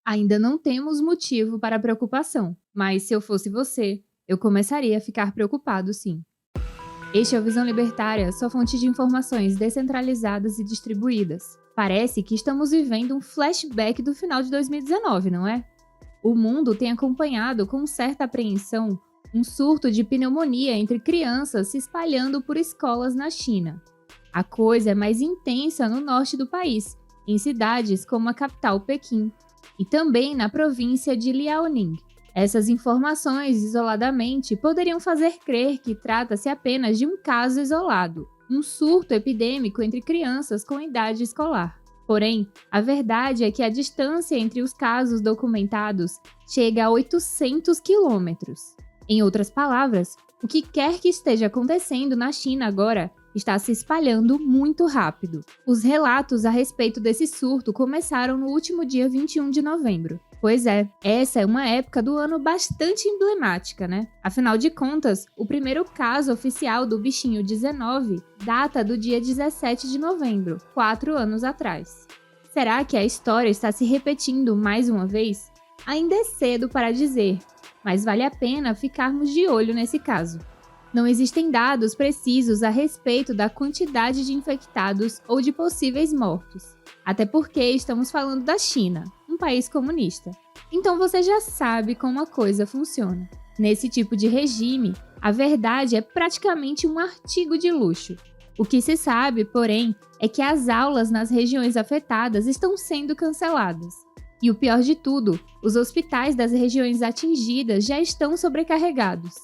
Ainda não temos motivo para preocupação, mas se eu fosse você, eu começaria a ficar preocupado sim. Este é o Visão Libertária, sua fonte de informações descentralizadas e distribuídas. Parece que estamos vivendo um flashback do final de 2019, não é? O mundo tem acompanhado com certa apreensão um surto de pneumonia entre crianças se espalhando por escolas na China. A coisa é mais intensa no norte do país, em cidades como a capital Pequim, e também na província de Liaoning. Essas informações, isoladamente, poderiam fazer crer que trata-se apenas de um caso isolado, um surto epidêmico entre crianças com idade escolar. Porém, a verdade é que a distância entre os casos documentados chega a 800 quilômetros. Em outras palavras, o que quer que esteja acontecendo na China agora está se espalhando muito rápido. Os relatos a respeito desse surto começaram no último dia 21 de novembro. Pois é, essa é uma época do ano bastante emblemática, né? Afinal de contas, o primeiro caso oficial do bichinho 19 data do dia 17 de novembro, 4 anos atrás. Será que a história está se repetindo mais uma vez? Ainda é cedo para dizer, mas vale a pena ficarmos de olho nesse caso. Não existem dados precisos a respeito da quantidade de infectados ou de possíveis mortos, até porque estamos falando da China, um país comunista. Então você já sabe como a coisa funciona. Nesse tipo de regime, a verdade é praticamente um artigo de luxo. O que se sabe, porém, é que as aulas nas regiões afetadas estão sendo canceladas. E o pior de tudo, os hospitais das regiões atingidas já estão sobrecarregados.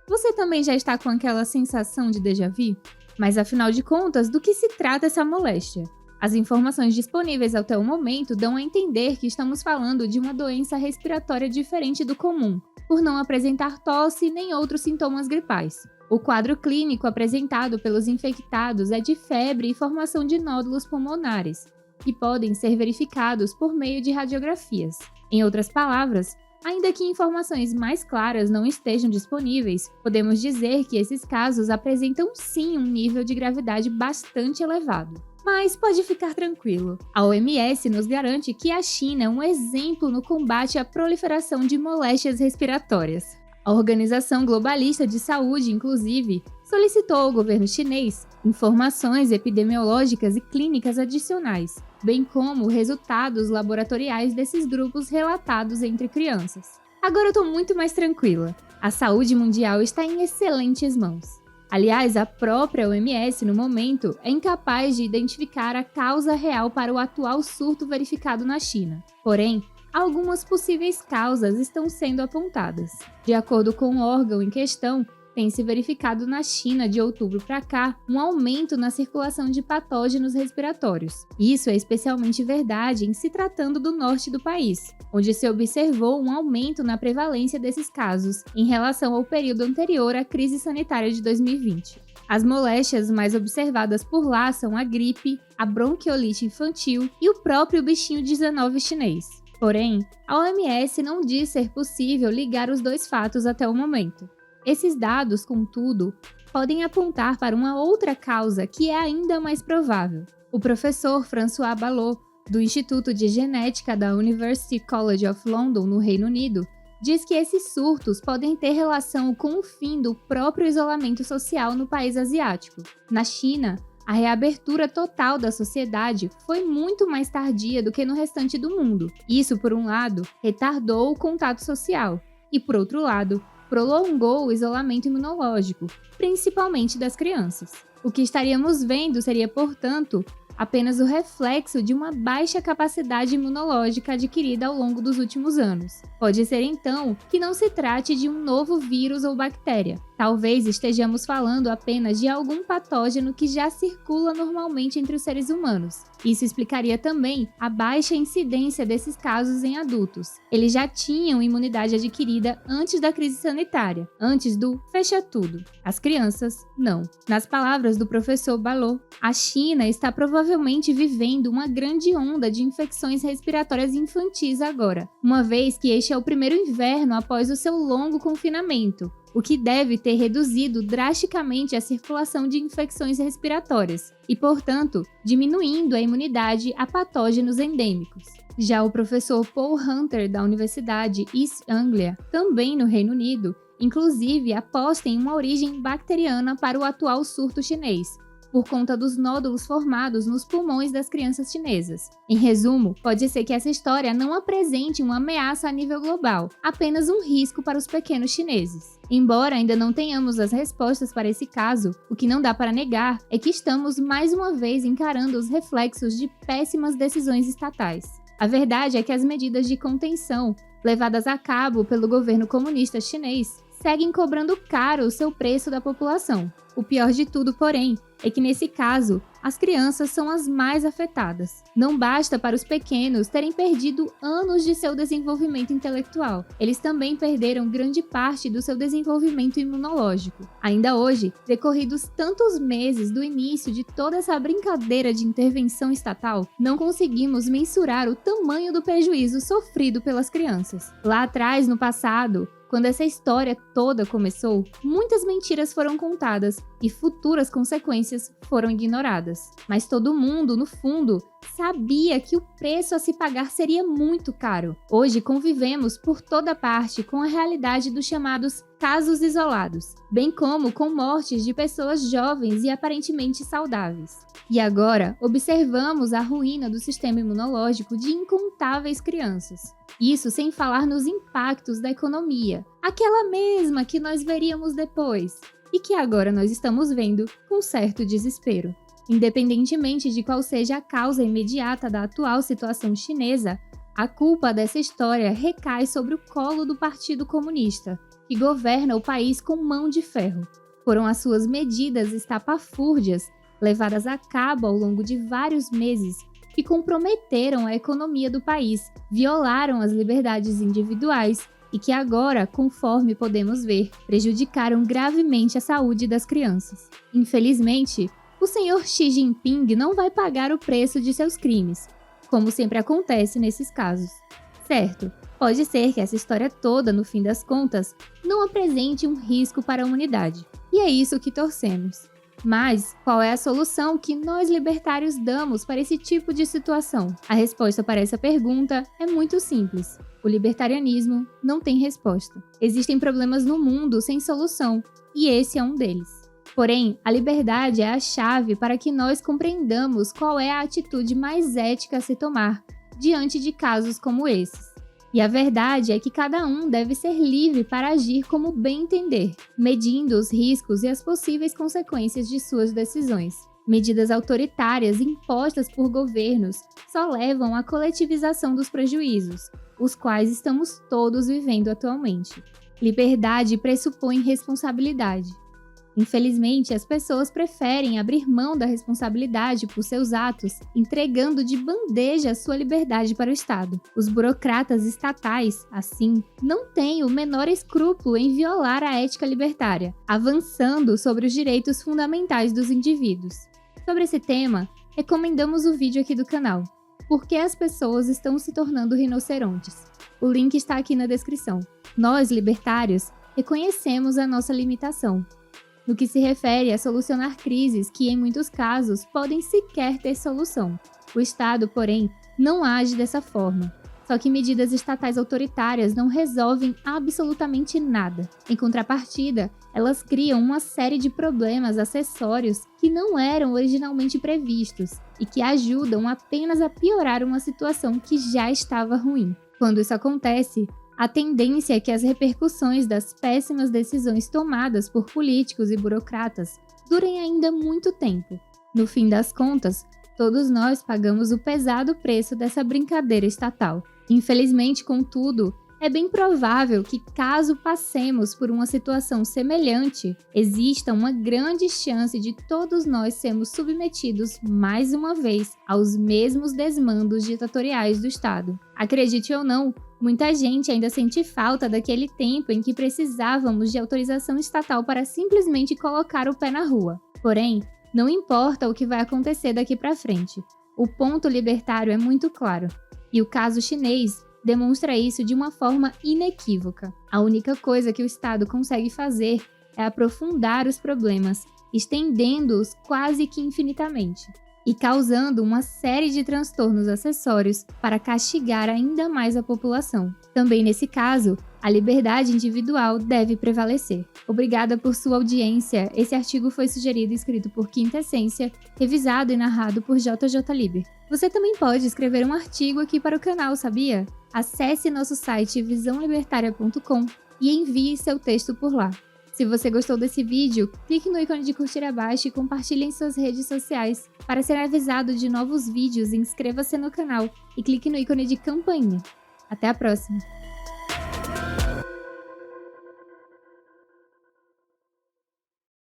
Você também já está com aquela sensação de déjà vu? Mas afinal de contas, do que se trata essa moléstia? As informações disponíveis até o momento dão a entender que estamos falando de uma doença respiratória diferente do comum, por não apresentar tosse nem outros sintomas gripais. O quadro clínico apresentado pelos infectados é de febre e formação de nódulos pulmonares, que podem ser verificados por meio de radiografias. Em outras palavras, ainda que informações mais claras não estejam disponíveis, podemos dizer que esses casos apresentam sim um nível de gravidade bastante elevado. Mas pode ficar tranquilo, a OMS nos garante que a China é um exemplo no combate à proliferação de moléstias respiratórias. A Organização Globalista de Saúde, inclusive, solicitou ao governo chinês informações epidemiológicas e clínicas adicionais, bem como resultados laboratoriais desses grupos relatados entre crianças. Agora eu tô muito mais tranquila. A saúde mundial está em excelentes mãos. Aliás, a própria OMS, no momento, é incapaz de identificar a causa real para o atual surto verificado na China. Porém, algumas possíveis causas estão sendo apontadas. De acordo com o órgão em questão, tem se verificado na China de outubro para cá um aumento na circulação de patógenos respiratórios. Isso é especialmente verdade em se tratando do norte do país, onde se observou um aumento na prevalência desses casos em relação ao período anterior à crise sanitária de 2020. As moléstias mais observadas por lá são a gripe, a bronquiolite infantil e o próprio bichinho 19 chinês. Porém, a OMS não diz ser possível ligar os dois fatos até o momento. Esses dados, contudo, podem apontar para uma outra causa que é ainda mais provável. O professor François Ballot, do Instituto de Genética da University College of London, no Reino Unido, diz que esses surtos podem ter relação com o fim do próprio isolamento social no país asiático. Na China, a reabertura total da sociedade foi muito mais tardia do que no restante do mundo. Isso, por um lado, retardou o contato social e, por outro lado, prolongou o isolamento imunológico, principalmente das crianças. O que estaríamos vendo seria, portanto, apenas o reflexo de uma baixa capacidade imunológica adquirida ao longo dos últimos anos. Pode ser, então, que não se trate de um novo vírus ou bactéria. Talvez estejamos falando apenas de algum patógeno que já circula normalmente entre os seres humanos. Isso explicaria também a baixa incidência desses casos em adultos. Eles já tinham imunidade adquirida antes da crise sanitária, antes do fecha tudo. As crianças, não. Nas palavras do professor Ballot, a China está provavelmente vivendo uma grande onda de infecções respiratórias infantis agora, uma vez que este é o primeiro inverno após o seu longo confinamento, o que deve ter reduzido drasticamente a circulação de infecções respiratórias e, portanto, diminuindo a imunidade a patógenos endêmicos. Já o professor Paul Hunter, da Universidade East Anglia, também no Reino Unido, inclusive aposta em uma origem bacteriana para o atual surto chinês, por conta dos nódulos formados nos pulmões das crianças chinesas. Em resumo, pode ser que essa história não apresente uma ameaça a nível global, apenas um risco para os pequenos chineses. Embora ainda não tenhamos as respostas para esse caso, o que não dá para negar é que estamos mais uma vez encarando os reflexos de péssimas decisões estatais. A verdade é que as medidas de contenção levadas a cabo pelo governo comunista chinês seguem cobrando caro o seu preço da população. O pior de tudo, porém, é que nesse caso, as crianças são as mais afetadas. Não basta para os pequenos terem perdido anos de seu desenvolvimento intelectual. Eles também perderam grande parte do seu desenvolvimento imunológico. Ainda hoje, decorridos tantos meses do início de toda essa brincadeira de intervenção estatal, não conseguimos mensurar o tamanho do prejuízo sofrido pelas crianças. Lá atrás, no passado, quando essa história toda começou, muitas mentiras foram contadas e futuras consequências foram ignoradas. Mas todo mundo, no fundo, sabia que o preço a se pagar seria muito caro. Hoje convivemos por toda parte com a realidade dos chamados casos isolados, bem como com mortes de pessoas jovens e aparentemente saudáveis. E agora, observamos a ruína do sistema imunológico de incontáveis crianças. Isso sem falar nos impactos da economia, aquela mesma que nós veríamos depois, e que agora nós estamos vendo com certo desespero. Independentemente de qual seja a causa imediata da atual situação chinesa, a culpa dessa história recai sobre o colo do Partido Comunista, que governa o país com mão de ferro. Foram as suas medidas estapafúrdias, levadas a cabo ao longo de vários meses, que comprometeram a economia do país, violaram as liberdades individuais e que agora, conforme podemos ver, prejudicaram gravemente a saúde das crianças. Infelizmente, o senhor Xi Jinping não vai pagar o preço de seus crimes, como sempre acontece nesses casos. Certo, pode ser que essa história toda, no fim das contas, não apresente um risco para a humanidade. E é isso que torcemos. Mas, qual é a solução que nós libertários damos para esse tipo de situação? A resposta para essa pergunta é muito simples. O libertarianismo não tem resposta. Existem problemas no mundo sem solução, e esse é um deles. Porém, a liberdade é a chave para que nós compreendamos qual é a atitude mais ética a se tomar diante de casos como esses. E a verdade é que cada um deve ser livre para agir como bem entender, medindo os riscos e as possíveis consequências de suas decisões. Medidas autoritárias impostas por governos só levam à coletivização dos prejuízos, os quais estamos todos vivendo atualmente. Liberdade pressupõe responsabilidade. Infelizmente, as pessoas preferem abrir mão da responsabilidade por seus atos, entregando de bandeja a sua liberdade para o Estado. Os burocratas estatais, assim, não têm o menor escrúpulo em violar a ética libertária, avançando sobre os direitos fundamentais dos indivíduos. Sobre esse tema, recomendamos o vídeo aqui do canal, Por que as pessoas estão se tornando rinocerontes? O link está aqui na descrição. Nós, libertários, reconhecemos a nossa limitação, no que se refere a solucionar crises que, em muitos casos, podem sequer ter solução. O Estado, porém, não age dessa forma. Só que medidas estatais autoritárias não resolvem absolutamente nada. Em contrapartida, elas criam uma série de problemas acessórios que não eram originalmente previstos e que ajudam apenas a piorar uma situação que já estava ruim. Quando isso acontece, a tendência é que as repercussões das péssimas decisões tomadas por políticos e burocratas durem ainda muito tempo. No fim das contas, todos nós pagamos o pesado preço dessa brincadeira estatal. Infelizmente, contudo, é bem provável que, caso passemos por uma situação semelhante, exista uma grande chance de todos nós sermos submetidos, mais uma vez, aos mesmos desmandos ditatoriais do Estado. Acredite ou não, muita gente ainda sente falta daquele tempo em que precisávamos de autorização estatal para simplesmente colocar o pé na rua. Porém, não importa o que vai acontecer daqui para frente. O ponto libertário é muito claro. E o caso chinês demonstra isso de uma forma inequívoca. A única coisa que o Estado consegue fazer é aprofundar os problemas, estendendo-os quase que infinitamente, e causando uma série de transtornos acessórios para castigar ainda mais a população. Também nesse caso, a liberdade individual deve prevalecer. Obrigada por sua audiência. Esse artigo foi sugerido e escrito por Quinta Essência, revisado e narrado por JJ Liber. Você também pode escrever um artigo aqui para o canal, sabia? Acesse nosso site visãolibertaria.com e envie seu texto por lá. Se você gostou desse vídeo, clique no ícone de curtir abaixo e compartilhe em suas redes sociais. Para ser avisado de novos vídeos, inscreva-se no canal e clique no ícone de campainha. Até a próxima!